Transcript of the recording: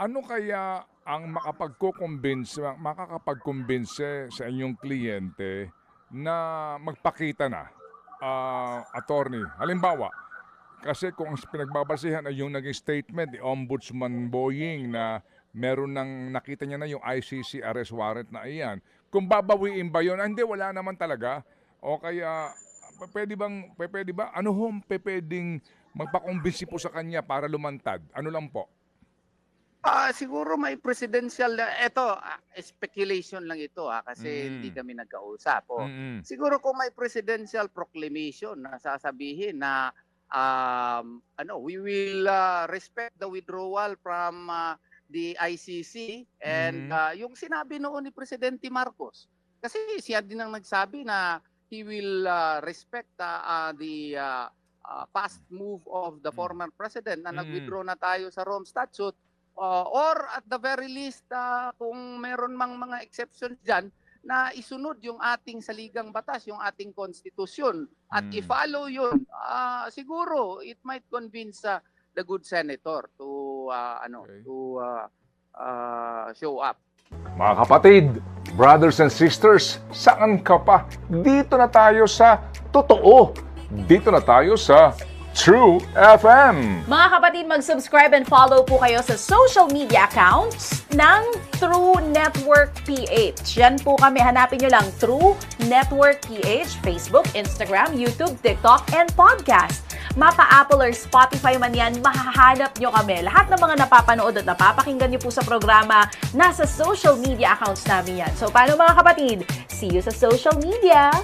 Ano kaya ang makakapagkumbinse sa inyong kliyente na magpakita na, attorney? Halimbawa, kasi kung ang pinagbabasihan ay yung naging statement ni Ombudsman Boying na meron ng nakita niya na yung ICC arrest warrant na iyan. Kung babawiin ba yun? Hindi, wala naman talaga. O kaya, pwede ba, ano hong pwedeng magpakumbinsi po sa kanya para lumantad? Ano lang po? Siguro may presidential na eto, speculation lang ito kasi hindi Mm. kami nagkausap. Mm. Siguro kung may presidential proclamation na sasabihin na we will respect the withdrawal from the ICC and Mhm. yung sinabi noon ni Presidente Marcos. Kasi siya din ang nagsabi na he will respect the past move of the former president na Mm. nag-withdraw na tayo sa Rome Statute. Or at the very least, kung meron mang mga exceptions dyan, na isunod yung ating saligang batas, yung ating konstitusyon, at i-follow yun, siguro it might convince the good senator to Okay. show up. Mga kapatid, brothers and sisters, saan ka pa? Dito na tayo sa totoo. Dito na tayo sa True FM. Mga kapatid, mag-subscribe and follow po kayo sa social media accounts ng True Network PH. Yan po kami. Hanapin nyo lang True Network PH, Facebook, Instagram, YouTube, TikTok, and podcast. Mapa Apple or Spotify man yan, mahahanap nyo kami. Lahat ng mga napapanood at napapakinggan nyo po sa programa, nasa social media accounts namin yan. So, paano mga kapatid? See you sa social media!